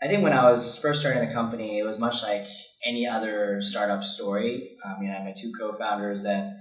I think when I was first starting the company, it was much like any other startup story. I had my two co-founders that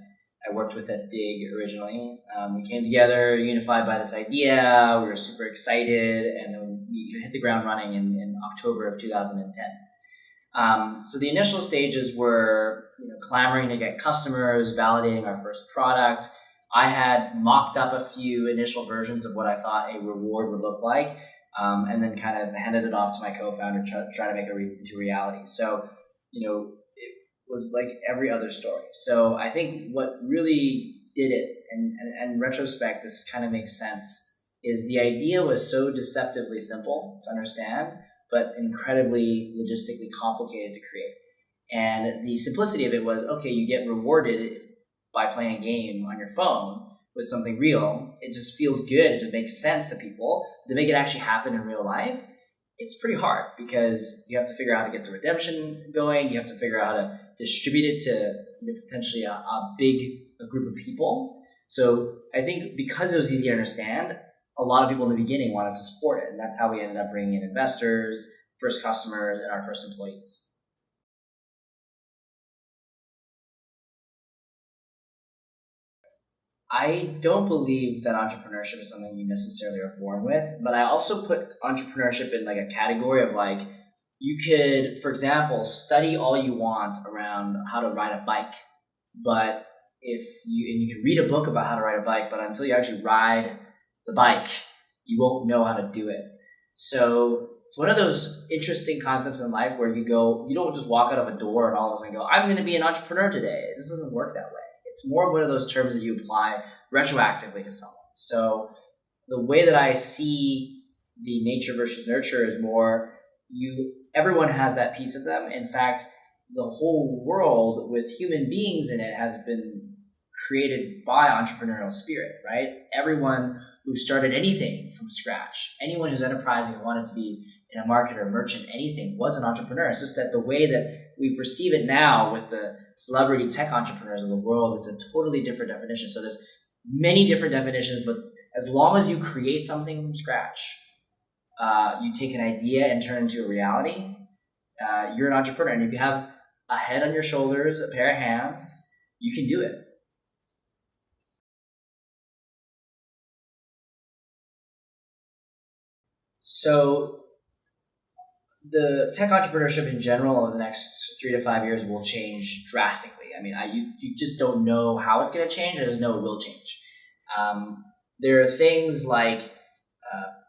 I worked with at Dig originally. We came together, unified by this idea. We were super excited, and then we hit the ground running in October of 2010. So the initial stages were clamoring to get customers, validating our first product. I had mocked up a few initial versions of what I thought a reward would look like, and then kind of handed it off to my co-founder to try to make it into reality. So, it was like every other story. So I think what really did it, and in retrospect, this kind of makes sense, is the idea was so deceptively simple to understand, but incredibly logistically complicated to create. And the simplicity of it was, okay, you get rewarded by playing a game on your phone with something real. It just feels good. It just makes sense to people. To make it actually happen in real life, it's pretty hard because you have to figure out how to get the redemption going. You have to figure out how to distribute it to potentially a group of people. So I think because it was easy to understand, a lot of people in the beginning wanted to support it. And that's how we ended up bringing in investors, first customers, and our first employees. I don't believe that entrepreneurship is something you necessarily are born with, but I also put entrepreneurship in like a category of like, you could, for example, study all you want around how to ride a bike, but you can read a book about how to ride a bike, but until you actually ride the bike, you won't know how to do it. So it's one of those interesting concepts in life where you don't just walk out of a door and all of a sudden go, I'm going to be an entrepreneur today. This doesn't work that way. It's more one of those terms that you apply retroactively to someone. So the way that I see the nature versus nurture is more everyone has that piece of them. In fact, the whole world with human beings in it has been created by entrepreneurial spirit, right? Everyone who started anything from scratch, anyone who's enterprising and wanted to be in a market or merchant, anything, was an entrepreneur. It's just that the way that we perceive it now with the celebrity tech entrepreneurs of the world, it's a totally different definition. So there's many different definitions, but as long as you create something from scratch, you take an idea and turn it into a reality, you're an entrepreneur. And if you have a head on your shoulders, a pair of hands, you can do it. So the tech entrepreneurship in general in the next 3 to 5 years will change drastically. You just don't know how it's going to change. I just know it will change. There are things like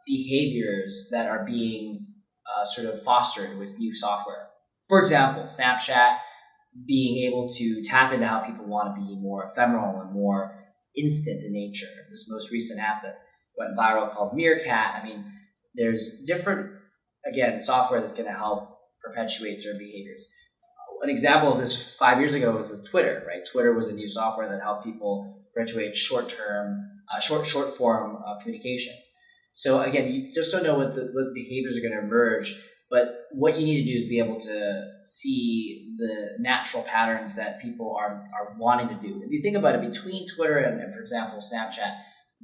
behaviors that are being sort of fostered with new software. For example, Snapchat being able to tap into how people want to be more ephemeral and more instant in nature. This most recent app that went viral called Meerkat. There's different, again, software that's going to help perpetuate certain behaviors. An example of this 5 years ago was with Twitter, right? Twitter was a new software that helped people perpetuate short form communication. So again, you just don't know what behaviors are going to emerge, but what you need to do is be able to see the natural patterns that people are wanting to do. If you think about it, between Twitter and for example, Snapchat,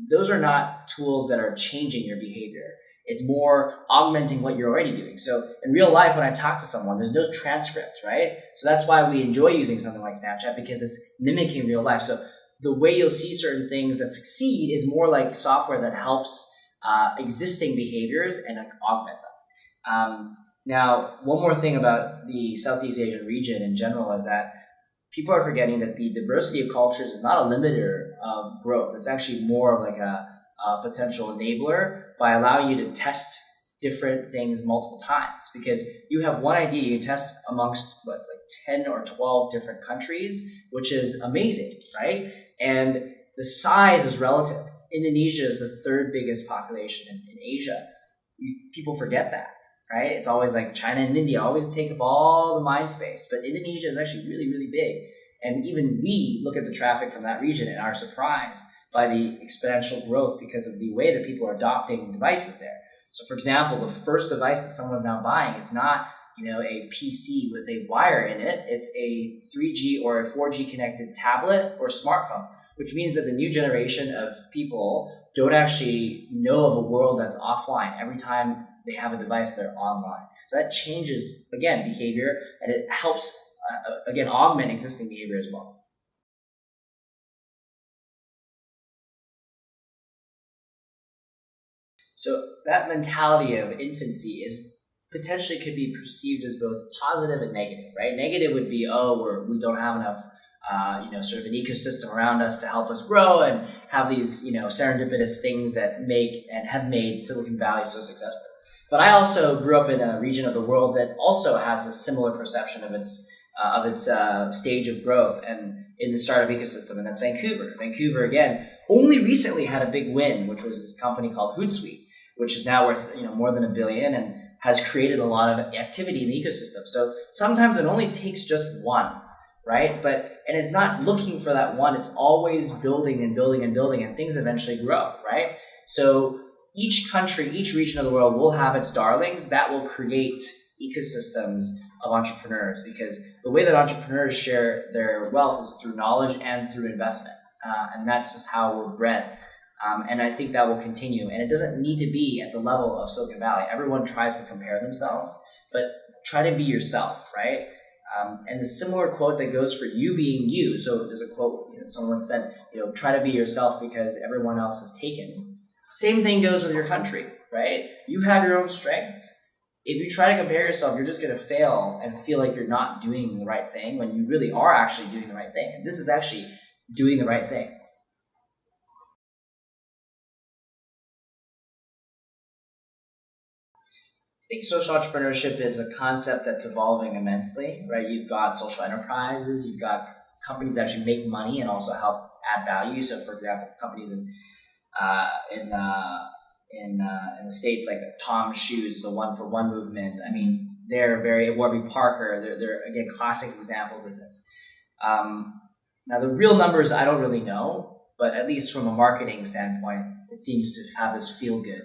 those are not tools that are changing your behavior. It's more augmenting what you're already doing. So in real life, when I talk to someone, there's no transcript, right? So that's why we enjoy using something like Snapchat, because it's mimicking real life. So the way you'll see certain things that succeed is more like software that helps existing behaviors and augment them. Now, one more thing about the Southeast Asian region in general is that people are forgetting that the diversity of cultures is not a limiter of growth. It's actually more of like a potential enabler by allowing you to test different things multiple times, because you have one idea you test amongst 10 or 12 different countries, which is amazing, right? And the size is relative. Indonesia is the third biggest population in Asia. People forget that, right? It's always like China and India always take up all the mind space, but Indonesia is actually really, really big. And even we look at the traffic from that region and are surprised by the exponential growth because of the way that people are adopting devices there. So for example, the first device that someone's now buying is not, a PC with a wire in it. It's a 3G or a 4G connected tablet or smartphone, which means that the new generation of people don't actually know of a world that's offline. Every time they have a device, they're online. So that changes, again, behavior, and it helps, again, augment existing behavior as well. So that mentality of infancy is potentially could be perceived as both positive and negative, right? Negative would be, oh, we don't have enough, sort of an ecosystem around us to help us grow and have these, serendipitous things that make and have made Silicon Valley so successful. But I also grew up in a region of the world that also has a similar perception of its stage of growth and in the startup ecosystem, and that's Vancouver. Vancouver, again, only recently had a big win, which was this company called Hootsuite, which is now worth more than $1 billion and has created a lot of activity in the ecosystem. So sometimes it only takes just one, right? And it's not looking for that one. It's always building and building and building, and things eventually grow, right? So each country, each region of the world will have its darlings that will create ecosystems of entrepreneurs, because the way that entrepreneurs share their wealth is through knowledge and through investment. And that's just how we're bred. And I think that will continue. And it doesn't need to be at the level of Silicon Valley. Everyone tries to compare themselves, but try to be yourself, right? And the similar quote that goes for you being you. So there's a quote, someone said, try to be yourself because everyone else is taken. Same thing goes with your country, right? You have your own strengths. If you try to compare yourself, you're just going to fail and feel like you're not doing the right thing when you really are actually doing the right thing. And this is actually doing the right thing. I think social entrepreneurship is a concept that's evolving immensely, right? You've got social enterprises, you've got companies that actually make money and also help add value. So, for example, companies in the States, like Tom's Shoes, the One for One movement. I mean, they're very, Warby Parker, they're again, classic examples of this. Now, the real numbers, I don't really know, but at least from a marketing standpoint, it seems to have this feel-good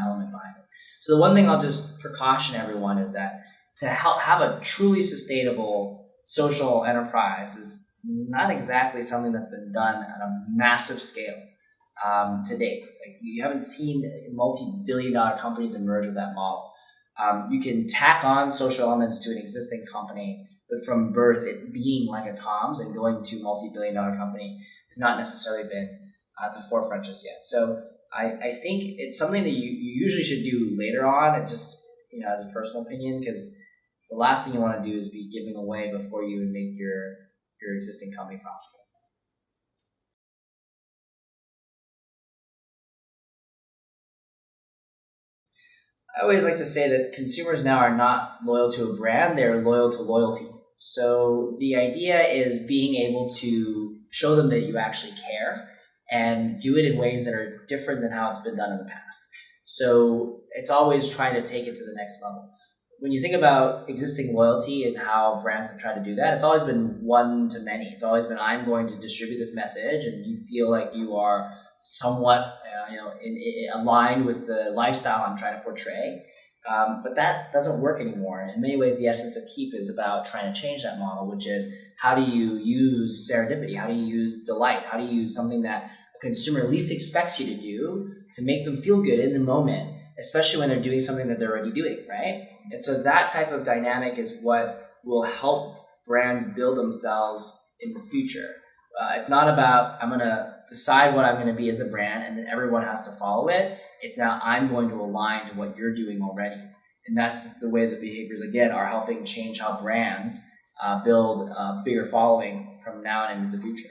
element behind it. So the one thing I'll just precaution everyone is that to help have a truly sustainable social enterprise is not exactly something that's been done at a massive scale to date. Like, you haven't seen multi-billion-dollar companies emerge with that model. You can tack on social elements to an existing company, but from birth, it being like a Tom's and going to multi-billion-dollar company has not necessarily been at the forefront just yet. So I think it's something that you usually should do later on, and just as a personal opinion, because the last thing you want to do is be giving away before you even make your existing company profitable. I always like to say that consumers now are not loyal to a brand, they're loyal to loyalty. So the idea is being able to show them that you actually care and do it in ways that are different than how it's been done in the past. So it's always trying to take it to the next level. When you think about existing loyalty and how brands have tried to do that, it's always been one to many. It's always been, I'm going to distribute this message, and you feel like you are somewhat aligned with the lifestyle I'm trying to portray. But that doesn't work anymore. And in many ways, the essence of Keep is about trying to change that model, which is, how do you use serendipity? How do you use delight? How do you use something that a consumer least expects you to do to make them feel good in the moment, especially when they're doing something that they're already doing, right? And so that type of dynamic is what will help brands build themselves in the future. It's not about, I'm going to decide what I'm going to be as a brand and then everyone has to follow it. It's now, I'm going to align to what you're doing already. And that's the way the behaviors, again, are helping change how brands build a bigger following from now and into the future.